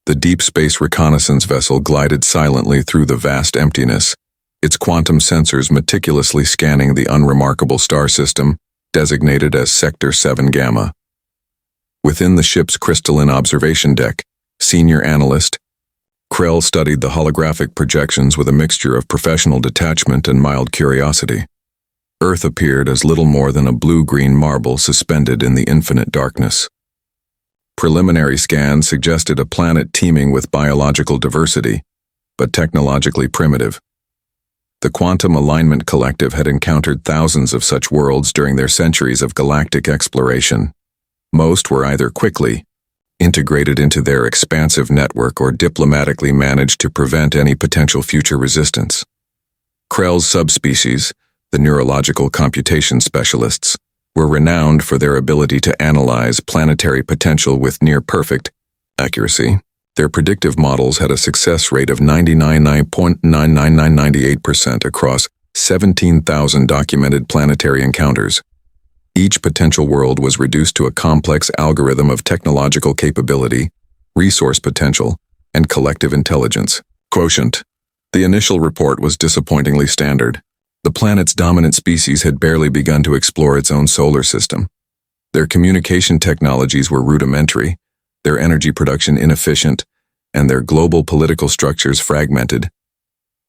The deep space reconnaissance vessel glided silently through the vast emptiness, its quantum sensors meticulously scanning the unremarkable star system, designated as Sector 7 Gamma. Within the ship's crystalline observation deck, senior analyst Krell studied the holographic projections with a mixture of professional detachment and mild curiosity. Earth appeared as little more than a blue-green marble suspended in the infinite darkness. Preliminary scans suggested a planet teeming with biological diversity, but technologically primitive. The Quantum Alignment Collective had encountered thousands of such worlds during their centuries of galactic exploration. Most were either quickly integrated into their expansive network or diplomatically managed to prevent any potential future resistance. Krell's subspecies, the neurological computation specialists, were renowned for their ability to analyze planetary potential with near-perfect accuracy. Their predictive models had a success rate of 99.99998% across 17,000 documented planetary encounters. Each potential world was reduced to a complex algorithm of technological capability, resource potential, and collective intelligence quotient. The initial report was disappointingly standard. The planet's dominant species had barely begun to explore its own solar system. Their communication technologies were rudimentary, their energy production inefficient, and their global political structures fragmented.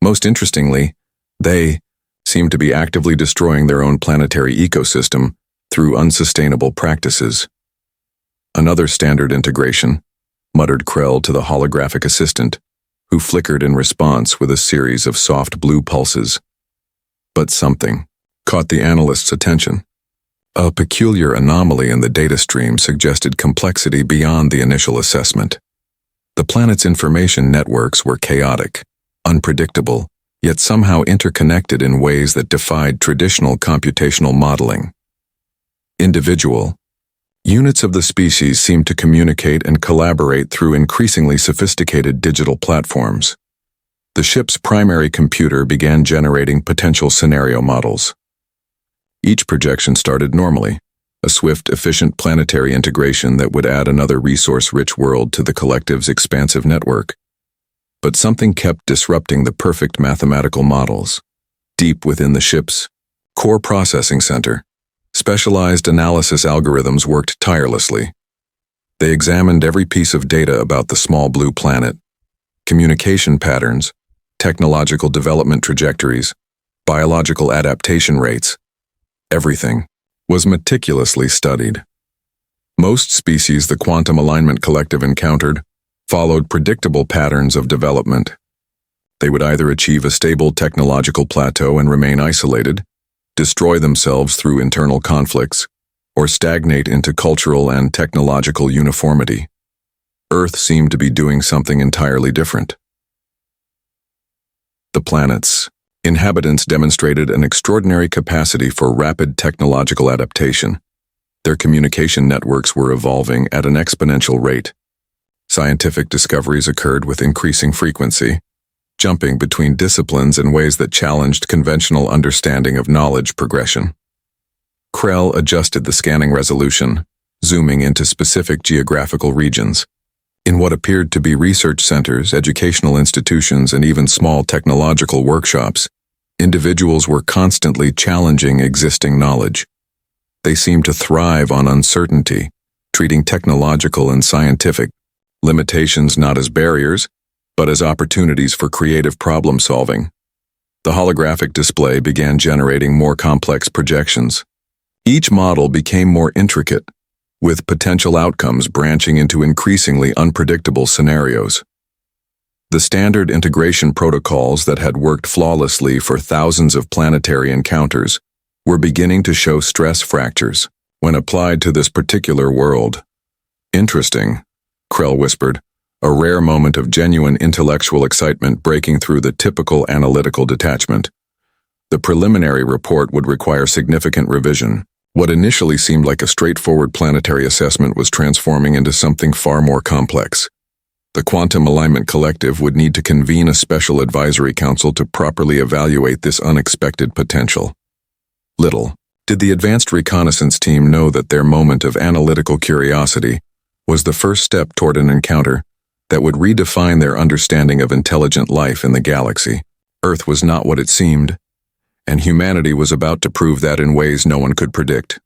Most interestingly, they seemed to be actively destroying their own planetary ecosystem through unsustainable practices. Another standard integration, muttered Krell to the holographic assistant, who flickered in response with a series of soft blue pulses. But something caught the analyst's attention. A peculiar anomaly in the data stream suggested complexity beyond the initial assessment. The planet's information networks were chaotic, unpredictable, yet somehow interconnected in ways that defied traditional computational modeling. Individual units of the species seemed to communicate and collaborate through increasingly sophisticated digital platforms. The ship's primary computer began generating potential scenario models. Each projection started normally, a swift, efficient planetary integration that would add another resource-rich world to the collective's expansive network. But something kept disrupting the perfect mathematical models. Deep within the ship's core processing center, specialized analysis algorithms worked tirelessly. They examined every piece of data about the small blue planet, communication patterns, technological development trajectories, biological adaptation rates. Everything was meticulously studied. Most species the Quantum Alignment Collective encountered followed predictable patterns of development. They would either achieve a stable technological plateau and remain isolated, destroy themselves through internal conflicts, or stagnate into cultural and technological uniformity. Earth seemed to be doing something entirely different. The planet's inhabitants demonstrated an extraordinary capacity for rapid technological adaptation. Their communication networks were evolving at an exponential rate. Scientific discoveries occurred with increasing frequency, jumping between disciplines in ways that challenged conventional understanding of knowledge progression. Krell adjusted the scanning resolution, zooming into specific geographical regions. In what appeared to be research centers, educational institutions, and even small technological workshops, individuals were constantly challenging existing knowledge. They seemed to thrive on uncertainty, treating technological and scientific limitations not as barriers, but as opportunities for creative problem-solving. The holographic display began generating more complex projections. Each model became more intricate, with potential outcomes branching into increasingly unpredictable scenarios. The standard integration protocols that had worked flawlessly for thousands of planetary encounters were beginning to show stress fractures when applied to this particular world. Interesting, Krell whispered, a rare moment of genuine intellectual excitement breaking through the typical analytical detachment. The preliminary report would require significant revision. What initially seemed like a straightforward planetary assessment was transforming into something far more complex. The Quantum Alignment Collective would need to convene a special advisory council to properly evaluate this unexpected potential. Little did the advanced reconnaissance team know that their moment of analytical curiosity was the first step toward an encounter that would redefine their understanding of intelligent life in the galaxy. Earth was not what it seemed, and humanity was about to prove that in ways no one could predict.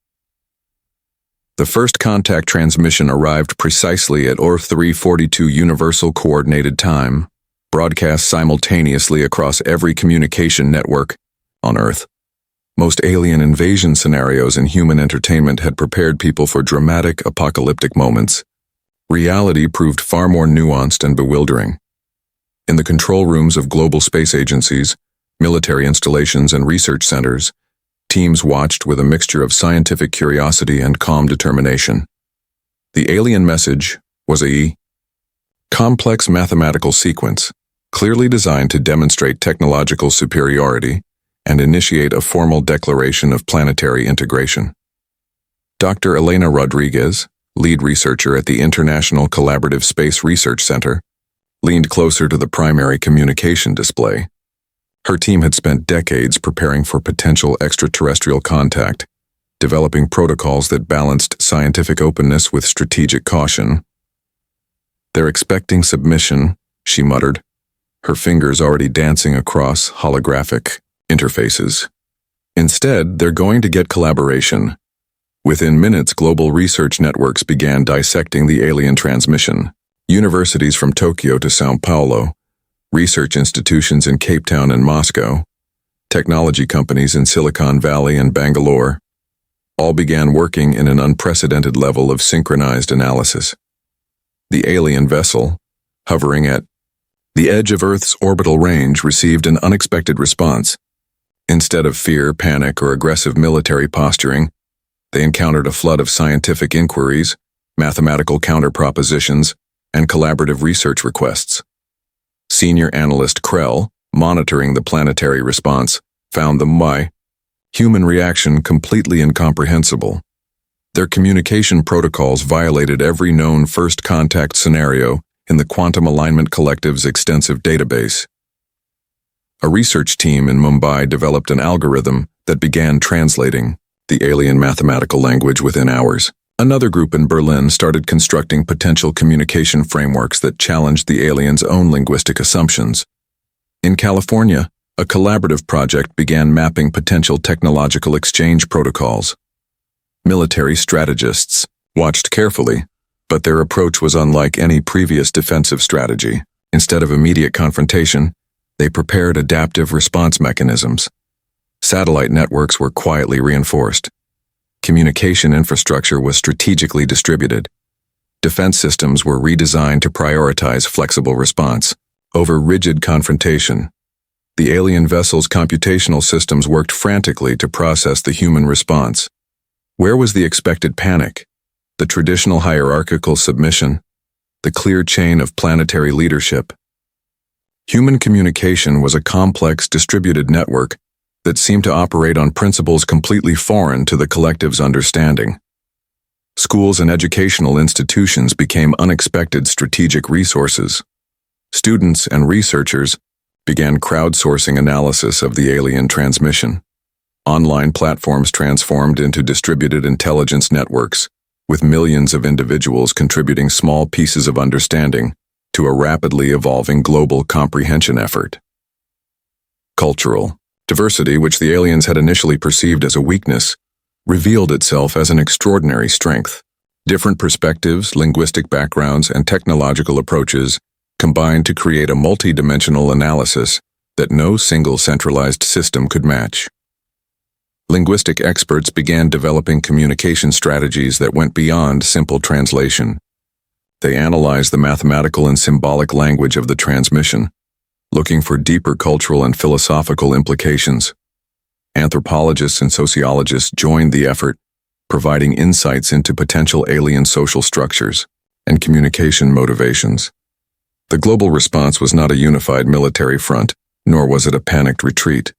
The first contact transmission arrived precisely at Earth 342 Universal Coordinated Time, broadcast simultaneously across every communication network on Earth. Most alien invasion scenarios in human entertainment had prepared people for dramatic, apocalyptic moments. Reality proved far more nuanced and bewildering. In the control rooms of global space agencies, military installations, and research centers, teams watched with a mixture of scientific curiosity and calm determination. The alien message was a complex mathematical sequence, clearly designed to demonstrate technological superiority and initiate a formal declaration of planetary integration. Dr. Elena Rodriguez, lead researcher at the International Collaborative Space Research Center, leaned closer to the primary communication display. Her team had spent decades preparing for potential extraterrestrial contact, developing protocols that balanced scientific openness with strategic caution. "They're expecting submission," she muttered, her fingers already dancing across holographic interfaces. "Instead, they're going to get collaboration." Within minutes, global research networks began dissecting the alien transmission. Universities from Tokyo to São Paulo, research institutions in Cape Town and Moscow, technology companies in Silicon Valley and Bangalore, all began working in an unprecedented level of synchronized analysis. The alien vessel, hovering at the edge of Earth's orbital range, received an unexpected response. Instead of fear, panic, or aggressive military posturing, they encountered a flood of scientific inquiries, mathematical counterpropositions, and collaborative research requests. Senior analyst Krell, monitoring the planetary response, found the human reaction completely incomprehensible. Their communication protocols violated every known first contact scenario in the Quantum Alignment Collective's extensive database. A research team in Mumbai developed an algorithm that began translating the alien mathematical language within hours. Another group in Berlin started constructing potential communication frameworks that challenged the aliens' own linguistic assumptions. In California, a collaborative project began mapping potential technological exchange protocols. Military strategists watched carefully, but their approach was unlike any previous defensive strategy. Instead of immediate confrontation, they prepared adaptive response mechanisms. Satellite networks were quietly reinforced. Communication infrastructure was strategically distributed. Defense systems were redesigned to prioritize flexible response over rigid confrontation. The alien vessel's computational systems worked frantically to process the human response. Where was the expected panic? The traditional hierarchical submission? The clear chain of planetary leadership? Human communication was a complex, distributed network that seemed to operate on principles completely foreign to the collective's understanding. Schools and educational institutions became unexpected strategic resources. Students and researchers began crowdsourcing analysis of the alien transmission. Online platforms transformed into distributed intelligence networks, with millions of individuals contributing small pieces of understanding to a rapidly evolving global comprehension effort. Cultural diversity, which the aliens had initially perceived as a weakness, revealed itself as an extraordinary strength. Different perspectives, linguistic backgrounds, and technological approaches combined to create a multi-dimensional analysis that no single centralized system could match. Linguistic experts began developing communication strategies that went beyond simple translation. They analyzed the mathematical and symbolic language of the transmission, looking for deeper cultural and philosophical implications. Anthropologists and sociologists joined the effort, providing insights into potential alien social structures and communication motivations. The global response was not a unified military front, nor was it a panicked retreat.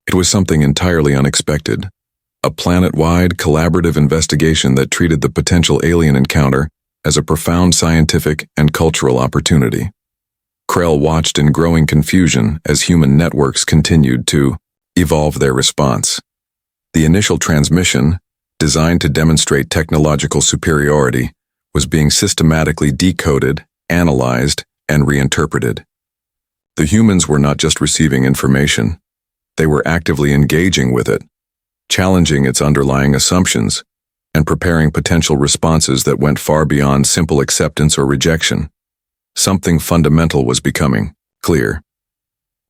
It was something entirely unexpected, a planet-wide collaborative investigation that treated the potential alien encounter as a profound scientific and cultural opportunity. Krell watched in growing confusion as human networks continued to evolve their response. The initial transmission, designed to demonstrate technological superiority, was being systematically decoded, analyzed, and reinterpreted. The humans were not just receiving information, they were actively engaging with it, challenging its underlying assumptions, and preparing potential responses that went far beyond simple acceptance or rejection. Something fundamental was becoming clear.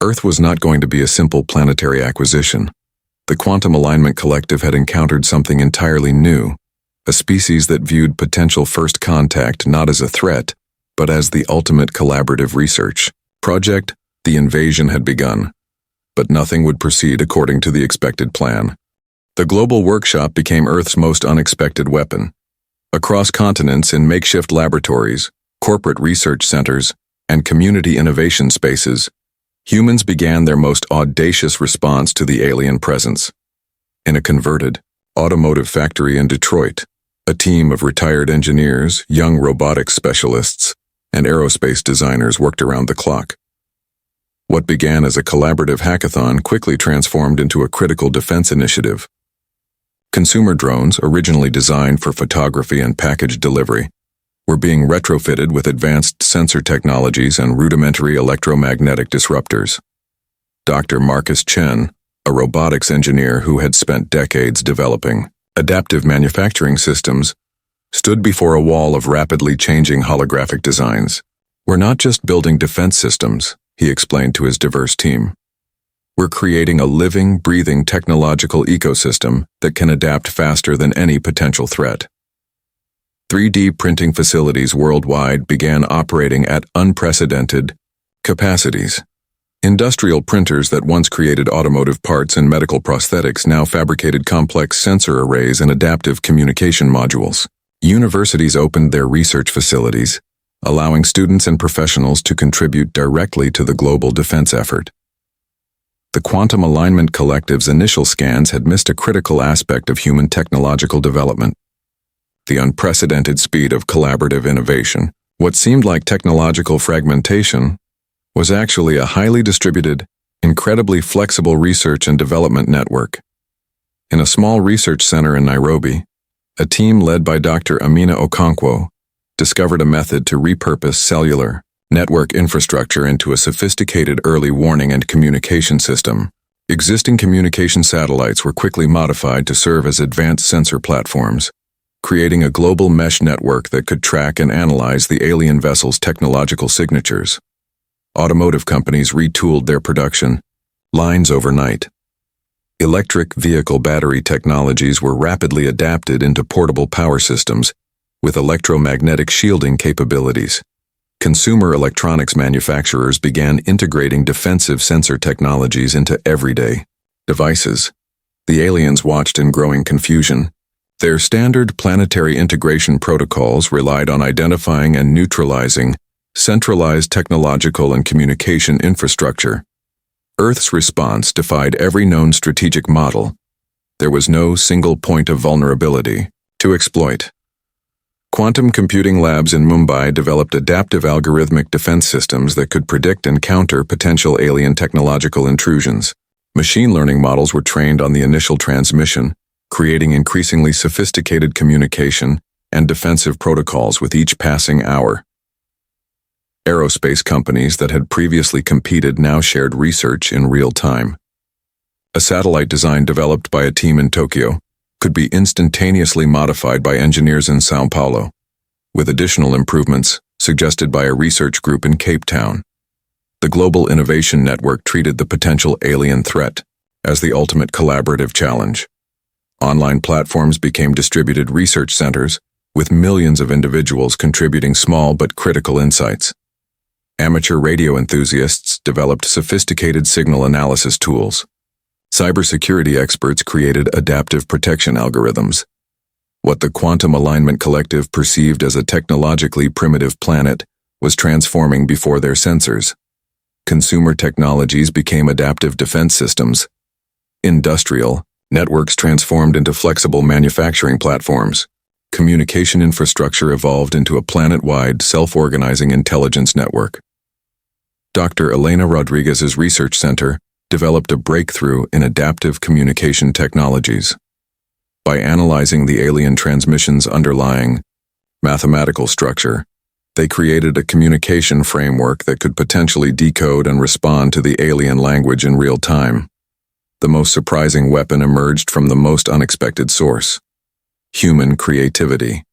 Earth was not going to be a simple planetary acquisition. The Quantum Alignment Collective had encountered something entirely new, a species that viewed potential first contact not as a threat, but as the ultimate collaborative research project. The invasion had begun, but nothing would proceed according to the expected plan. The global workshop became Earth's most unexpected weapon. Across continents, in makeshift laboratories, corporate research centers, and community innovation spaces, humans began their most audacious response to the alien presence. In a converted, automotive factory in Detroit, a team of retired engineers, young robotics specialists, and aerospace designers worked around the clock. What began as a collaborative hackathon quickly transformed into a critical defense initiative. Consumer drones, originally designed for photography and package delivery, were being retrofitted with advanced sensor technologies and rudimentary electromagnetic disruptors. Dr. Marcus Chen, a robotics engineer who had spent decades developing adaptive manufacturing systems, stood before a wall of rapidly changing holographic designs. "We're not just building defense systems," he explained to his diverse team. "We're creating a living, breathing technological ecosystem that can adapt faster than any potential threat." 3D printing facilities worldwide began operating at unprecedented capacities. Industrial printers that once created automotive parts and medical prosthetics now fabricated complex sensor arrays and adaptive communication modules. Universities opened their research facilities, allowing students and professionals to contribute directly to the global defense effort. The Quantum Alignment Collective's initial scans had missed a critical aspect of human technological development: the unprecedented speed of collaborative innovation. What seemed like technological fragmentation was actually a highly distributed, incredibly flexible research and development network. In a small research center in Nairobi, a team led by Dr. Amina Okonkwo discovered a method to repurpose cellular network infrastructure into a sophisticated early warning and communication system. Existing communication satellites were quickly modified to serve as advanced sensor platforms, creating a global mesh network that could track and analyze the alien vessel's technological signatures. Automotive companies retooled their production lines overnight. Electric vehicle battery technologies were rapidly adapted into portable power systems with electromagnetic shielding capabilities. Consumer electronics manufacturers began integrating defensive sensor technologies into everyday devices. The aliens watched in growing confusion. Their standard planetary integration protocols relied on identifying and neutralizing centralized technological and communication infrastructure. Earth's response defied every known strategic model. There was no single point of vulnerability to exploit. Quantum computing labs in Mumbai developed adaptive algorithmic defense systems that could predict and counter potential alien technological intrusions. Machine learning models were trained on the initial transmission, creating increasingly sophisticated communication and defensive protocols with each passing hour. Aerospace companies that had previously competed now shared research in real time. A satellite design developed by a team in Tokyo could be instantaneously modified by engineers in São Paulo, with additional improvements suggested by a research group in Cape Town. The Global Innovation Network treated the potential alien threat as the ultimate collaborative challenge. Online platforms became distributed research centers, with millions of individuals contributing small but critical insights. Amateur radio enthusiasts developed sophisticated signal analysis tools. Cybersecurity experts created adaptive protection algorithms. What the Quantum Alignment Collective perceived as a technologically primitive planet was transforming before their sensors. Consumer technologies became adaptive defense systems. Industrial networks transformed into flexible manufacturing platforms. Communication infrastructure evolved into a planet-wide, self-organizing intelligence network. Dr. Elena Rodriguez's research center developed a breakthrough in adaptive communication technologies. By analyzing the alien transmission's underlying mathematical structure, They created a communication framework that could potentially decode and respond to the alien language in real time. The most surprising weapon emerged from the most unexpected source: human creativity.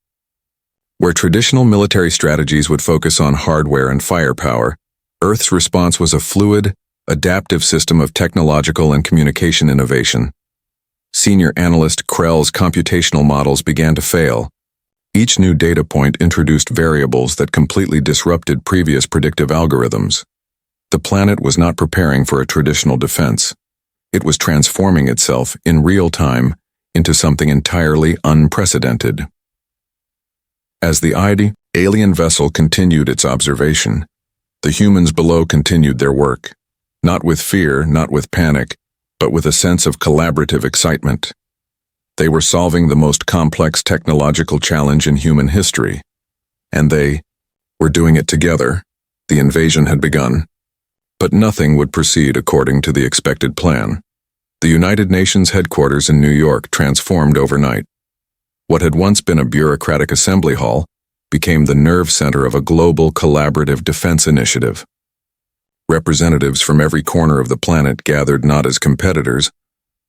Where traditional military strategies would focus on hardware and firepower, Earth's response was a fluid, adaptive system of technological and communication innovation. Senior analyst Krell's computational models began to fail. Each new data point introduced variables that completely disrupted previous predictive algorithms. The planet was not preparing for a traditional defense. It was transforming itself in real time into something entirely unprecedented. As the alien vessel continued its observation, the humans below continued their work, not with fear, not with panic, but with a sense of collaborative excitement. They were solving the most complex technological challenge in human history, and they were doing it together. The invasion had begun, but nothing would proceed according to the expected plan. The United Nations headquarters in New York transformed overnight. What had once been a bureaucratic assembly hall became the nerve center of a global collaborative defense initiative. Representatives from every corner of the planet gathered not as competitors,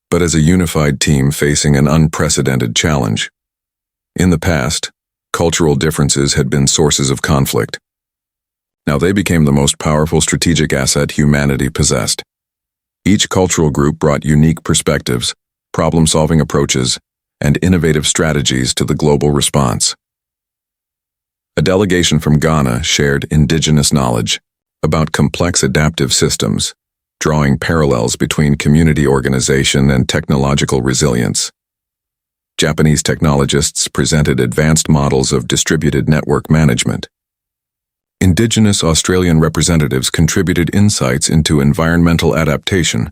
but as a unified team facing an unprecedented challenge. In the past, cultural differences had been sources of conflict. Now they became the most powerful strategic asset humanity possessed. Each cultural group brought unique perspectives, problem-solving approaches, and innovative strategies to the global response. A delegation from Ghana shared indigenous knowledge about complex adaptive systems, drawing parallels between community organization and technological resilience. Japanese technologists presented advanced models of distributed network management. Indigenous Australian representatives contributed insights into environmental adaptation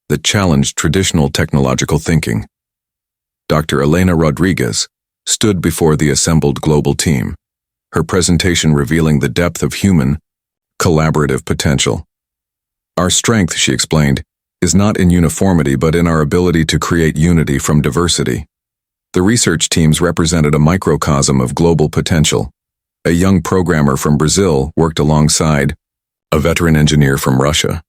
that challenged traditional technological thinking. Dr. Elena Rodriguez stood before the assembled global team, her presentation revealing the depth of human, collaborative potential. Our strength, she explained, is not in uniformity but in our ability to create unity from diversity. The research teams represented a microcosm of global potential. A young programmer from Brazil worked alongside a veteran engineer from Russia.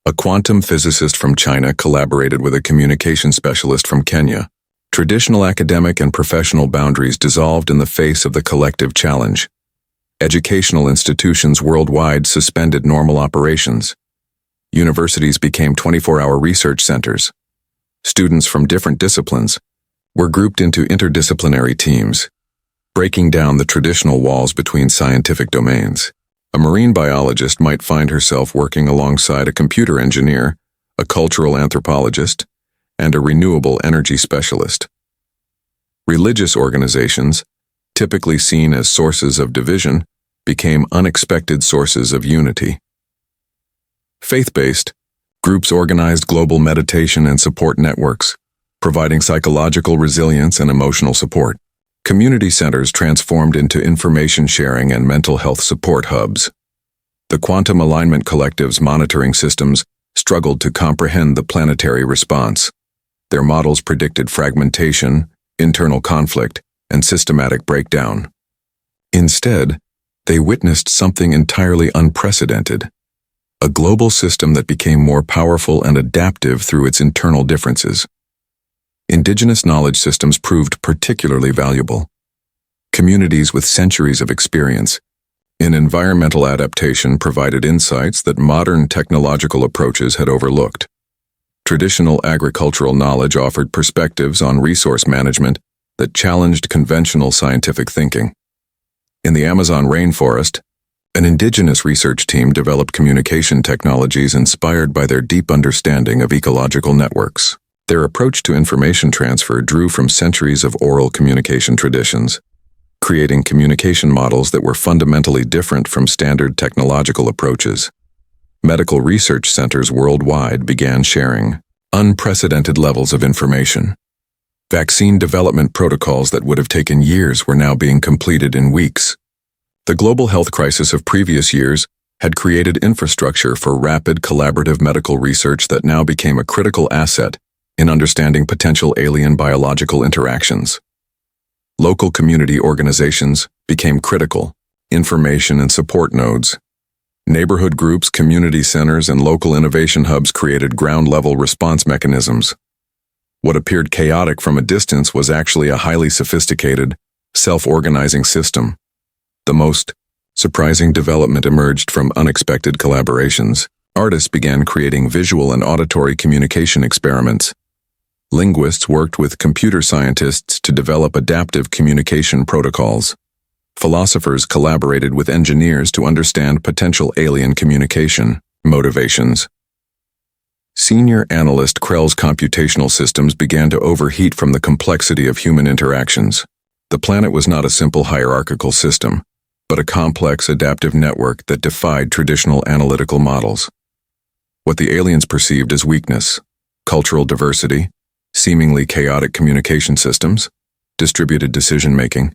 A quantum physicist from China collaborated with a communication specialist from Kenya. Traditional academic and professional boundaries dissolved in the face of the collective challenge. Educational institutions worldwide suspended normal operations. Universities became 24-hour research centers. Students from different disciplines were grouped into interdisciplinary teams, breaking down the traditional walls between scientific domains. A marine biologist might find herself working alongside a computer engineer, a cultural anthropologist, and a renewable energy specialist. Religious organizations, typically seen as sources of division, became unexpected sources of unity. Faith-based groups organized global meditation and support networks, providing psychological resilience and emotional support. Community centers transformed into information sharing and mental health support hubs. The quantum alignment collective's monitoring systems struggled to comprehend the planetary response. Their models predicted fragmentation, internal conflict, and systematic breakdown. Instead, they witnessed something entirely unprecedented: a global system that became more powerful and adaptive through its internal differences. Indigenous knowledge systems proved particularly valuable. Communities with centuries of experience in environmental adaptation provided insights that modern technological approaches had overlooked. Traditional agricultural knowledge offered perspectives on resource management that challenged conventional scientific thinking. In the Amazon rainforest, an indigenous research team developed communication technologies inspired by their deep understanding of ecological networks. Their approach to information transfer drew from centuries of oral communication traditions, creating communication models that were fundamentally different from standard technological approaches. Medical research centers worldwide began sharing unprecedented levels of information. Vaccine development protocols that would have taken years were now being completed in weeks. The global health crisis of previous years had created infrastructure for rapid collaborative medical research that now became a critical asset in understanding potential alien biological interactions. Local community organizations became critical. information and support nodes. Neighborhood groups, community centers, and local innovation hubs created ground-level response mechanisms. What appeared chaotic from a distance was actually a highly sophisticated, self-organizing system. The most surprising development emerged from unexpected collaborations. Artists began creating visual and auditory communication experiments. Linguists worked with computer scientists to develop adaptive communication protocols. Philosophers collaborated with engineers to understand potential alien communication motivations. Senior analyst Krell's computational systems began to overheat from the complexity of human interactions. The planet was not a simple hierarchical system, but a complex adaptive network that defied traditional analytical models. What the aliens perceived as weakness, cultural diversity, seemingly chaotic communication systems, distributed decision-making,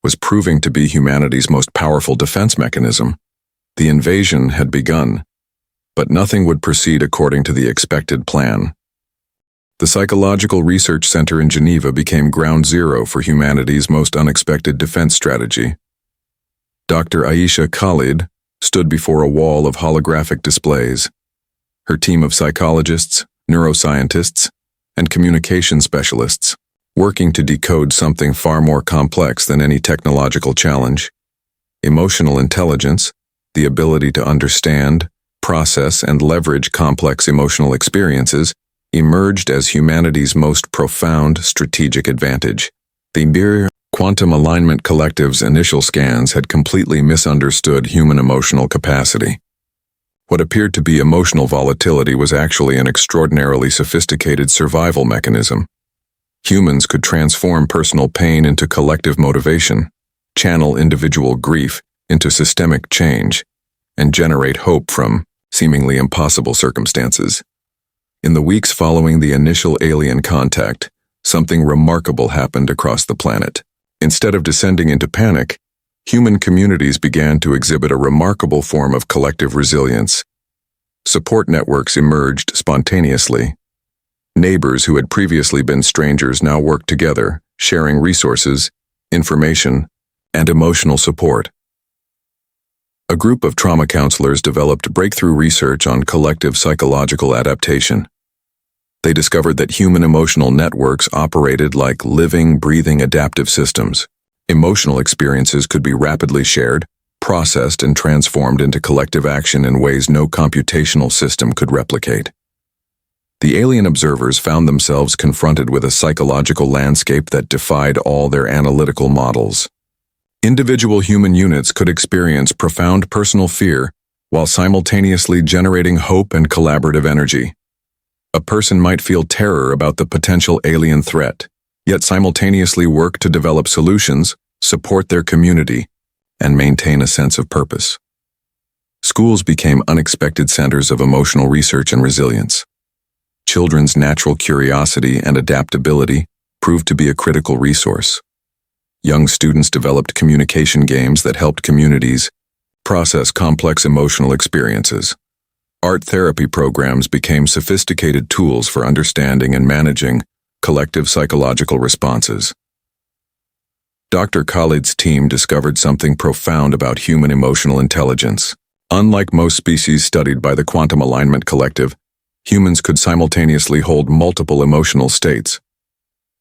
was proving to be humanity's most powerful defense mechanism. The invasion had begun, but nothing would proceed according to the expected plan. The Psychological Research Center in Geneva became ground zero for humanity's most unexpected defense strategy. Dr. Aisha Khalid stood before a wall of holographic displays. Her team of psychologists, neuroscientists, and communication specialists, working to decode something far more complex than any technological challenge. Emotional intelligence, the ability to understand, process, and leverage complex emotional experiences, emerged as humanity's most profound strategic advantage. The Mir Quantum Alignment Collective's initial scans had completely misunderstood human emotional capacity. What appeared to be emotional volatility was actually an extraordinarily sophisticated survival mechanism. Humans could transform personal pain into collective motivation, channel individual grief into systemic change, and generate hope from seemingly impossible circumstances. In the weeks following the initial alien contact, something remarkable happened across the planet. Instead of descending into panic, human communities began to exhibit a remarkable form of collective resilience. Support networks emerged spontaneously. Neighbors who had previously been strangers now worked together, sharing resources, information, and emotional support. A group of trauma counselors developed breakthrough research on collective psychological adaptation. They discovered that human emotional networks operated like living, breathing adaptive systems. Emotional experiences could be rapidly shared, processed, and transformed into collective action in ways no computational system could replicate. The alien observers found themselves confronted with a psychological landscape that defied all their analytical models. Individual human units could experience profound personal fear while simultaneously generating hope and collaborative energy. A person might feel terror about the potential alien threat, yet simultaneously work to develop solutions, support their community, and maintain a sense of purpose. Schools became unexpected centers of emotional research and resilience. Children's natural curiosity and adaptability proved to be a critical resource. Young students developed communication games that helped communities process complex emotional experiences. Art therapy programs became sophisticated tools for understanding and managing collective psychological responses. Dr. Khalid's team discovered something profound about human emotional intelligence. Unlike most species studied by the Quantum Alignment Collective, humans could simultaneously hold multiple emotional states.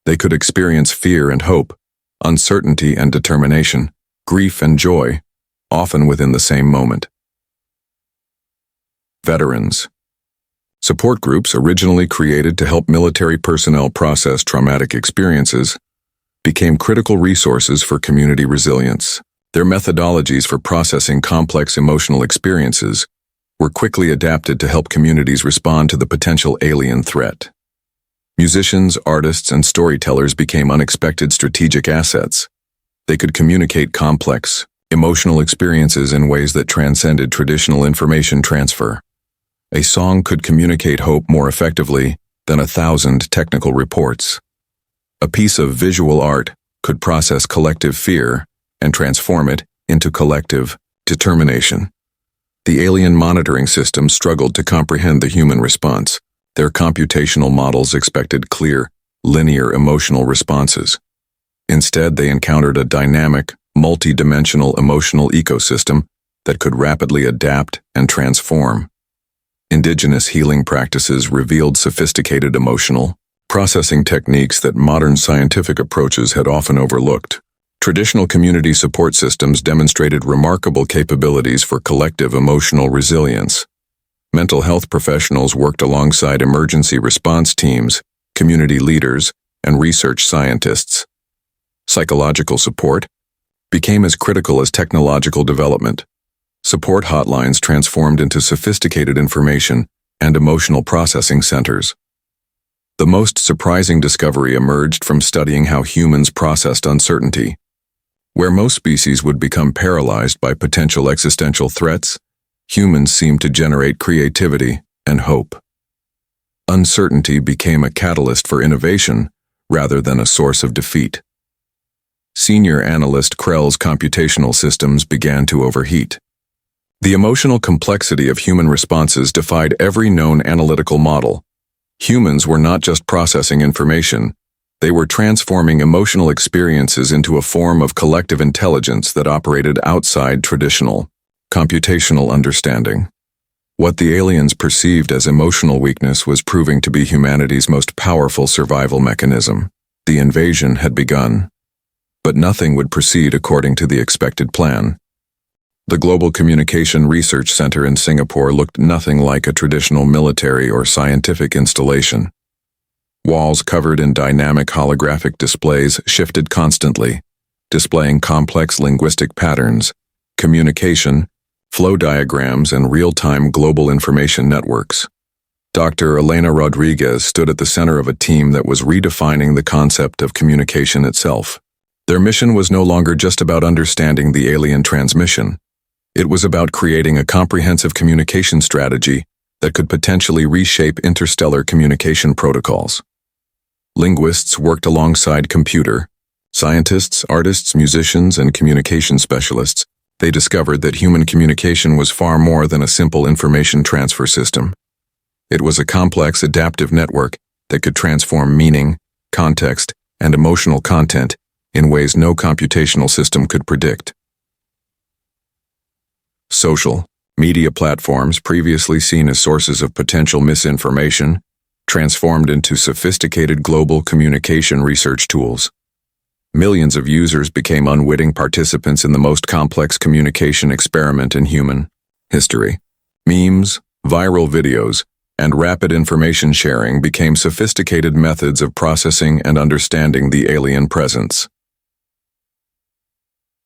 They could experience fear and hope, uncertainty and determination, grief and joy, often within the same moment. Veterans. Support groups originally created to help military personnel process traumatic experiences became critical resources for community resilience. Their methodologies for processing complex emotional experiences were quickly adapted to help communities respond to the potential alien threat. Musicians, artists, and storytellers became unexpected strategic assets. They could communicate complex, emotional experiences in ways that transcended traditional information transfer. A song could communicate hope more effectively than 1,000 technical reports. A piece of visual art could process collective fear and transform it into collective determination. The alien monitoring system struggled to comprehend the human response. Their computational models expected clear, linear emotional responses. Instead, they encountered a dynamic, multi-dimensional emotional ecosystem that could rapidly adapt and transform. Indigenous healing practices revealed sophisticated emotional processing techniques that modern scientific approaches had often overlooked. Traditional community support systems demonstrated remarkable capabilities for collective emotional resilience. Mental health professionals worked alongside emergency response teams, community leaders, and research scientists. Psychological support became as critical as technological development. Support hotlines transformed into sophisticated information and emotional processing centers. The most surprising discovery emerged from studying how humans processed uncertainty. Where most species would become paralyzed by potential existential threats, humans seemed to generate creativity and hope. Uncertainty became a catalyst for innovation rather than a source of defeat. Senior analyst Krell's computational systems began to overheat. The emotional complexity of human responses defied every known analytical model. Humans were not just processing information, they were transforming emotional experiences into a form of collective intelligence that operated outside traditional computational understanding. What the aliens perceived as emotional weakness was proving to be humanity's most powerful survival mechanism. The invasion had begun, but nothing would proceed according to the expected plan. The Global Communication Research Center in Singapore looked nothing like a traditional military or scientific installation. Walls covered in dynamic holographic displays shifted constantly, displaying complex linguistic patterns, communication, flow diagrams, and real-time global information networks. Dr. Elena Rodriguez stood at the center of a team that was redefining the concept of communication itself. Their mission was no longer just about understanding the alien transmission. It was about creating a comprehensive communication strategy that could potentially reshape interstellar communication protocols. Linguists worked alongside computer scientists, artists, musicians, and communication specialists. They discovered that human communication was far more than a simple information transfer system. It was a complex, adaptive network that could transform meaning, context, and emotional content in ways no computational system could predict. Social media platforms, previously seen as sources of potential misinformation, transformed into sophisticated global communication research tools. Millions of users became unwitting participants in the most complex communication experiment in human history. Memes, viral videos, and rapid information sharing became sophisticated methods of processing and understanding the alien presence.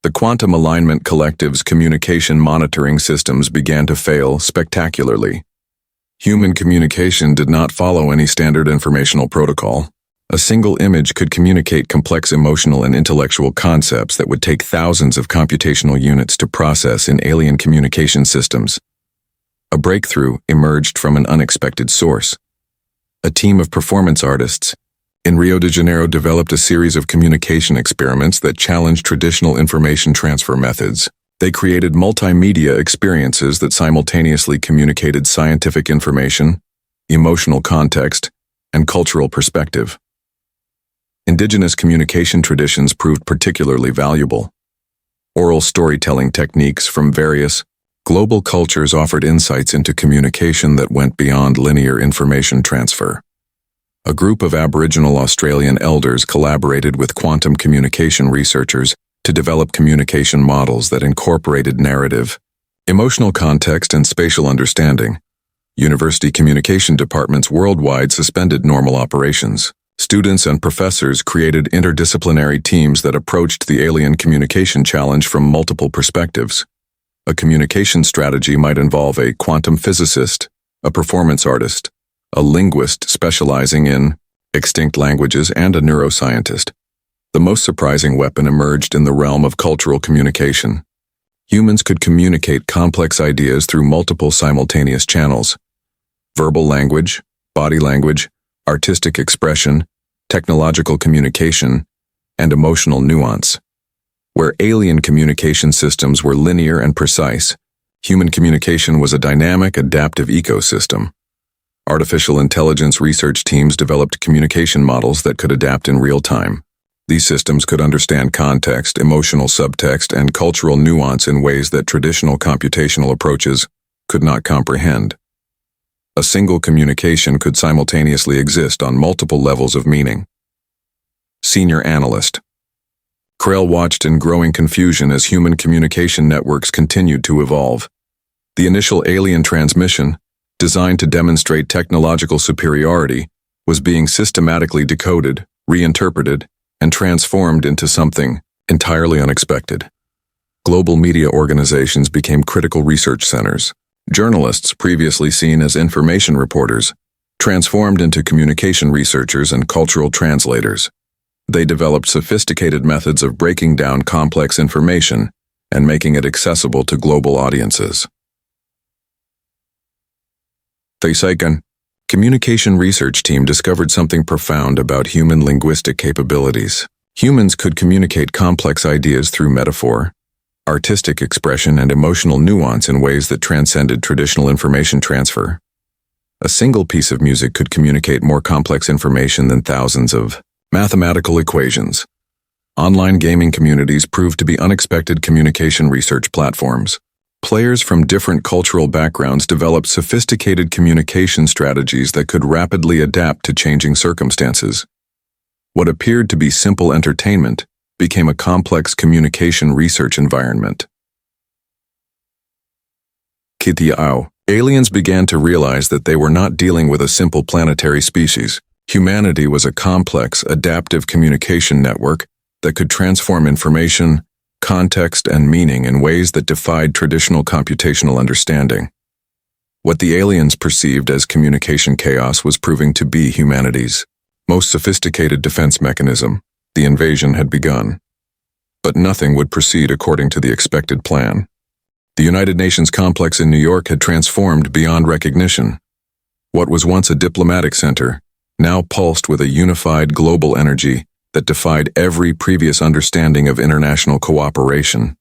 The Quantum Alignment Collective's communication monitoring systems began to fail spectacularly. Human communication did not follow any standard informational protocol. A single image could communicate complex emotional and intellectual concepts that would take thousands of computational units to process in alien communication systems. A breakthrough emerged from an unexpected source. A team of performance artists in Rio de Janeiro developed a series of communication experiments that challenged traditional information transfer methods. They created multimedia experiences that simultaneously communicated scientific information, emotional context, and cultural perspective. Indigenous communication traditions proved particularly valuable. Oral storytelling techniques from various global cultures offered insights into communication that went beyond linear information transfer. A group of Aboriginal Australian elders collaborated with quantum communication researchers to develop communication models that incorporated narrative, emotional context, and spatial understanding. University communication departments worldwide suspended normal operations. Students and professors created interdisciplinary teams that approached the alien communication challenge from multiple perspectives. A communication strategy might involve a quantum physicist, a performance artist, a linguist specializing in extinct languages, and a neuroscientist. The most surprising weapon emerged in the realm of cultural communication. Humans could communicate complex ideas through multiple simultaneous channels: verbal language, body language, artistic expression, technological communication, and emotional nuance. Where alien communication systems were linear and precise, human communication was a dynamic, adaptive ecosystem. Artificial intelligence research teams developed communication models that could adapt in real time. These systems could understand context, emotional subtext, and cultural nuance in ways that traditional computational approaches could not comprehend. A single communication could simultaneously exist on multiple levels of meaning. Senior Analyst. Krell watched in growing confusion as human communication networks continued to evolve. The initial alien transmission, designed to demonstrate technological superiority, was being systematically decoded, reinterpreted, and transformed into something entirely unexpected. Global media organizations became critical research centers. Journalists, previously seen as information reporters, transformed into communication researchers and cultural translators. They developed sophisticated methods of breaking down complex information and making it accessible to global audiences. The second communication research team discovered something profound about human linguistic capabilities. Humans could communicate complex ideas through metaphor, artistic expression, and emotional nuance in ways that transcended traditional information transfer. A single piece of music could communicate more complex information than thousands of mathematical equations. Online gaming communities proved to be unexpected communication research platforms. Players from different cultural backgrounds developed sophisticated communication strategies that could rapidly adapt to changing circumstances. What appeared to be simple entertainment became a complex communication research environment. Kitiao. Aliens began to realize that they were not dealing with a simple planetary species. Humanity was a complex, adaptive communication network that could transform information, context, and meaning in ways that defied traditional computational understanding. What the aliens perceived as communication chaos was proving to be humanity's most sophisticated defense mechanism. The invasion had begun. But nothing would proceed according to the expected plan. The United Nations complex in New York had transformed beyond recognition. What was once a diplomatic center now pulsed with a unified global energy that defied every previous understanding of international cooperation.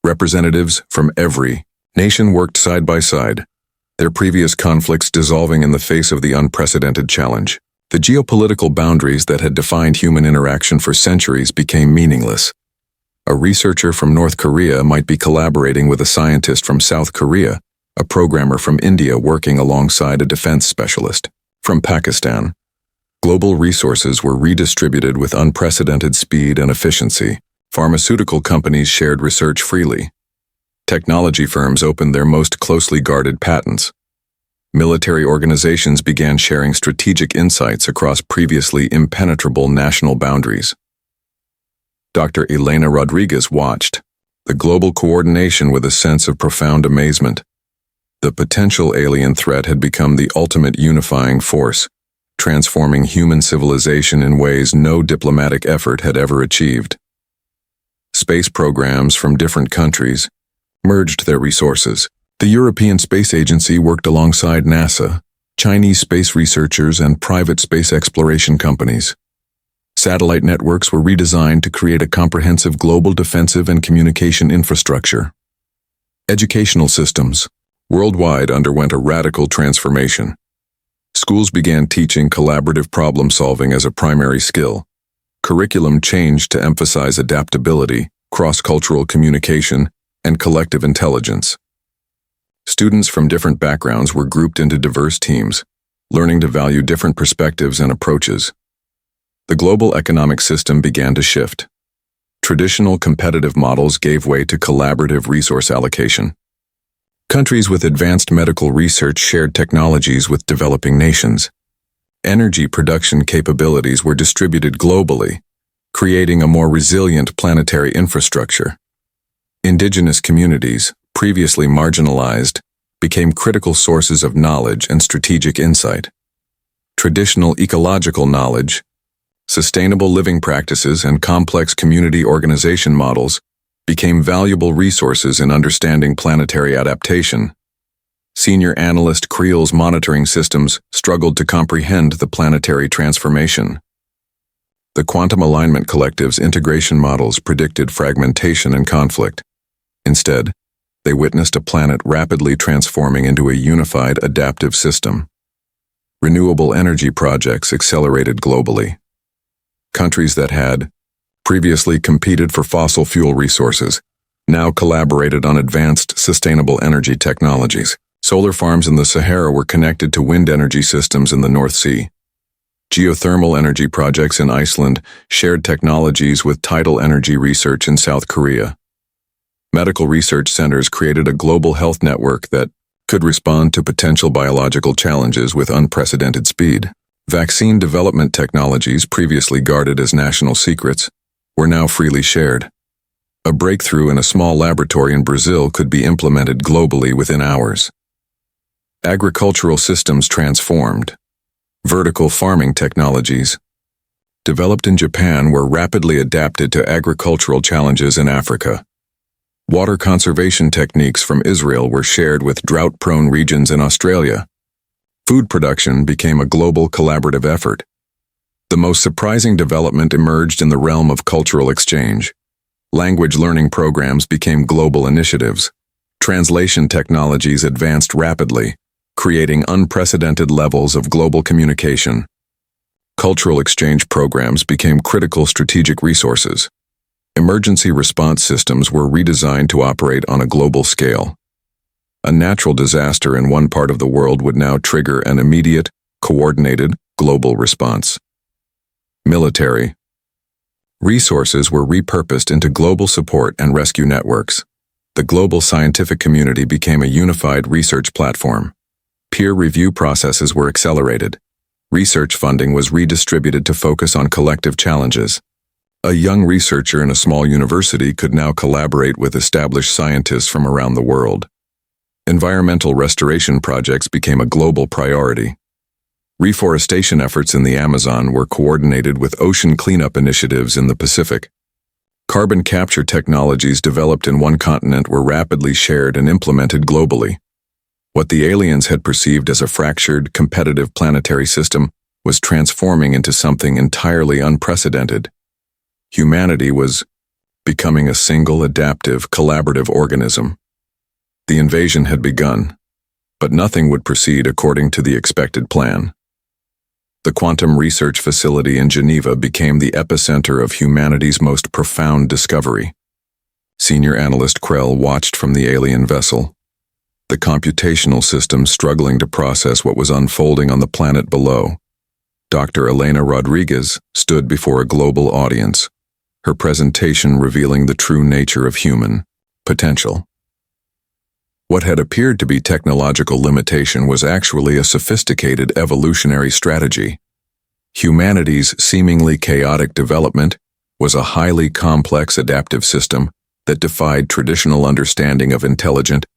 Representatives from every nation worked side by side, their previous conflicts dissolving in the face of the unprecedented challenge. The geopolitical boundaries that had defined human interaction for centuries became meaningless. A researcher from North Korea might be collaborating with a scientist from South Korea, a programmer from India working alongside a defense specialist from Pakistan. Global resources were redistributed with unprecedented speed and efficiency. Pharmaceutical companies shared research freely. Technology firms opened their most closely guarded patents. Military organizations began sharing strategic insights across previously impenetrable national boundaries. Dr. Elena Rodriguez watched the global coordination with a sense of profound amazement. The potential alien threat had become the ultimate unifying force, transforming human civilization in ways no diplomatic effort had ever achieved. Space programs from different countries merged their resources. The European Space Agency worked alongside NASA, Chinese space researchers, and private space exploration companies. Satellite networks were redesigned to create a comprehensive global defensive and communication infrastructure. Educational systems worldwide underwent a radical transformation. Schools began teaching collaborative problem-solving as a primary skill. Curriculum changed to emphasize adaptability, cross-cultural communication, and collective intelligence. Students from different backgrounds were grouped into diverse teams, learning to value different perspectives and approaches. The global economic system began to shift. Traditional competitive models gave way to collaborative resource allocation. Countries with advanced medical research shared technologies with developing nations. Energy production capabilities were distributed globally, creating a more resilient planetary infrastructure. Indigenous communities, previously marginalized, became critical sources of knowledge and strategic insight. Traditional ecological knowledge, sustainable living practices, and complex community organization models became valuable resources in understanding planetary adaptation. Senior analyst Creel's monitoring systems struggled to comprehend the planetary transformation. The quantum alignment collective's integration models predicted fragmentation and conflict. Instead, they witnessed a planet rapidly transforming into a unified adaptive system. Renewable energy projects accelerated globally. Countries that had previously competed for fossil fuel resources now collaborated on advanced, sustainable energy technologies. Solar farms in the Sahara were connected to wind energy systems in the North Sea. Geothermal energy projects in Iceland shared technologies with tidal energy research in South Korea. Medical research centers created a global health network that could respond to potential biological challenges with unprecedented speed. Vaccine development technologies previously guarded as national secrets were now freely shared. A breakthrough in a small laboratory in Brazil could be implemented globally within hours. Agricultural systems transformed. Vertical farming technologies developed in Japan were rapidly adapted to agricultural challenges in Africa. Water conservation techniques from Israel were shared with drought-prone regions in Australia. Food production became a global collaborative effort. The most surprising development emerged in the realm of cultural exchange. Language learning programs became global initiatives. Translation technologies advanced rapidly, creating unprecedented levels of global communication. Cultural exchange programs became critical strategic resources. Emergency response systems were redesigned to operate on a global scale. A natural disaster in one part of the world would now trigger an immediate, coordinated, global response. Military resources were repurposed into global support and rescue networks. The global scientific community became a unified research platform. Peer review processes were accelerated. Research funding was redistributed to focus on collective challenges. A young researcher in a small university could now collaborate with established scientists from around the world. Environmental restoration projects became a global priority. Reforestation efforts in the Amazon were coordinated with ocean cleanup initiatives in the Pacific. Carbon capture technologies developed in one continent were rapidly shared and implemented globally. What the aliens had perceived as a fractured, competitive planetary system was transforming into something entirely unprecedented. Humanity was becoming a single, adaptive, collaborative organism. The invasion had begun, but nothing would proceed according to the expected plan. The Quantum Research Facility in Geneva became the epicenter of humanity's most profound discovery. Senior analyst Krell watched from the alien vessel, the computational system struggling to process what was unfolding on the planet below. Dr. Elena Rodriguez stood before a global audience, her presentation revealing the true nature of human potential. What had appeared to be technological limitation was actually a sophisticated evolutionary strategy. Humanity's seemingly chaotic development was a highly complex adaptive system that defied traditional understanding of intelligent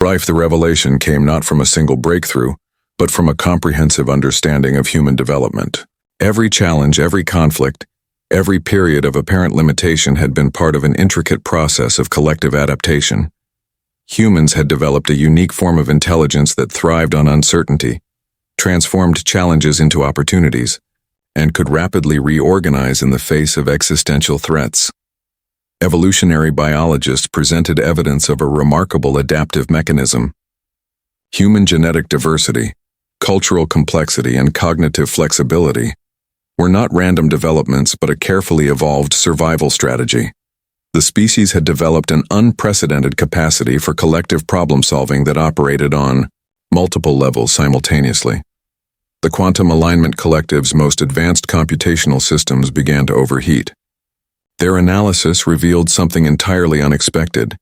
life. The revelation came not from a single breakthrough, but from a comprehensive understanding of human development. Every challenge, every conflict, every period of apparent limitation had been part of an intricate process of collective adaptation. Humans had developed a unique form of intelligence that thrived on uncertainty, transformed challenges into opportunities, and could rapidly reorganize in the face of existential threats. Evolutionary biologists presented evidence of a remarkable adaptive mechanism. Human genetic diversity, cultural complexity, and cognitive flexibility were not random developments but a carefully evolved survival strategy. The species had developed an unprecedented capacity for collective problem-solving that operated on multiple levels simultaneously. The Quantum Alignment Collective's most advanced computational systems began to overheat. Their analysis revealed something entirely unexpected.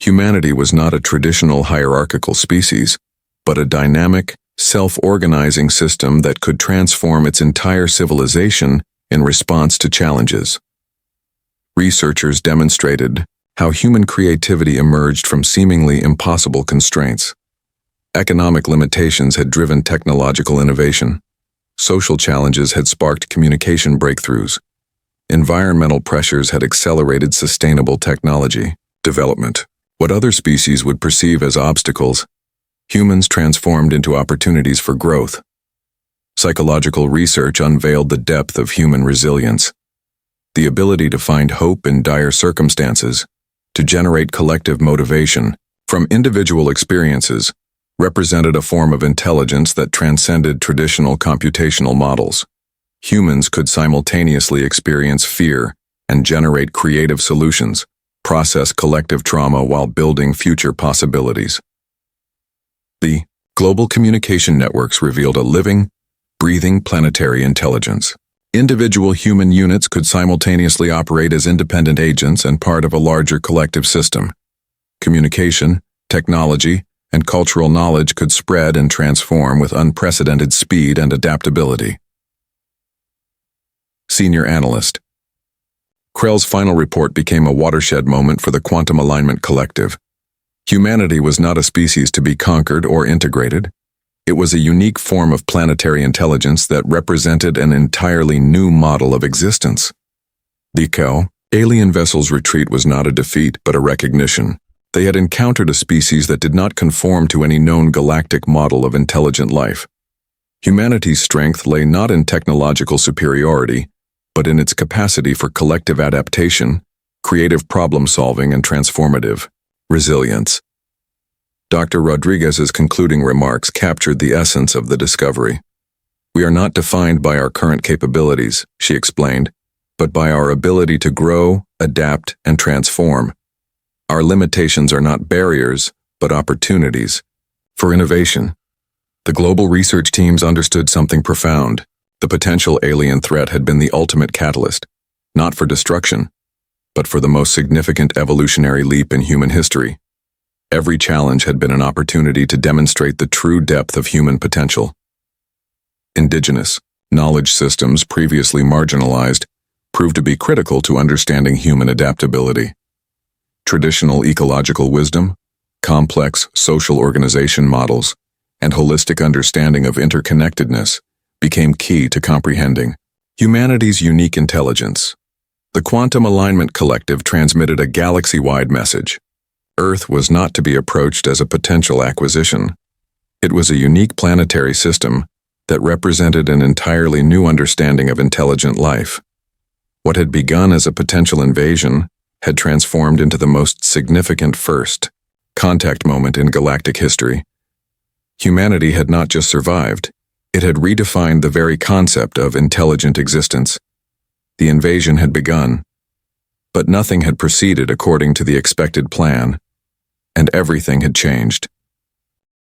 Humanity was not a traditional hierarchical species, but a dynamic, self-organizing system that could transform its entire civilization in response to challenges. Researchers demonstrated how human creativity emerged from seemingly impossible constraints. Economic limitations had driven technological innovation. Social challenges had sparked communication breakthroughs. Environmental pressures had accelerated sustainable technology development. What other species would perceive as obstacles, humans transformed into opportunities for growth. Psychological research unveiled the depth of human resilience. The ability to find hope in dire circumstances, to generate collective motivation from individual experiences, represented a form of intelligence that transcended traditional computational models. humans could simultaneously experience fear and generate creative solutions, process collective trauma while building future possibilities. The global communication networks revealed a living, breathing planetary intelligence. Individual human units could simultaneously operate as independent agents and part of a larger collective system. Communication, technology, and cultural knowledge could spread and transform with unprecedented speed and adaptability. Senior Analyst. Krell's final report became a watershed moment for the Quantum Alignment Collective. Humanity was not a species to be conquered or integrated. It was a unique form of planetary intelligence that represented an entirely new model of existence. The alien vessel's retreat was not a defeat but a recognition. They had encountered a species that did not conform to any known galactic model of intelligent life. Humanity's strength lay not in technological superiority, but in its capacity for collective adaptation, creative problem-solving, and transformative resilience. Dr. Rodriguez's concluding remarks captured the essence of the discovery. "We are not defined by our current capabilities," she explained, "but by our ability to grow, adapt, and transform. Our limitations are not barriers, but opportunities for innovation." The global research teams understood something profound. The potential alien threat had been the ultimate catalyst, not for destruction, but for the most significant evolutionary leap in human history. Every challenge had been an opportunity to demonstrate the true depth of human potential. Indigenous knowledge systems, previously marginalized, proved to be critical to understanding human adaptability. Traditional ecological wisdom, complex social organization models, and holistic understanding of interconnectedness became key to comprehending humanity's unique intelligence. The Quantum Alignment Collective transmitted a galaxy-wide message. Earth was not to be approached as a potential acquisition. It was a unique planetary system that represented an entirely new understanding of intelligent life. What had begun as a potential invasion had transformed into the most significant first contact moment in galactic history. Humanity had not just survived, it had redefined the very concept of intelligent existence. The invasion had begun, but nothing had proceeded according to the expected plan, and everything had changed.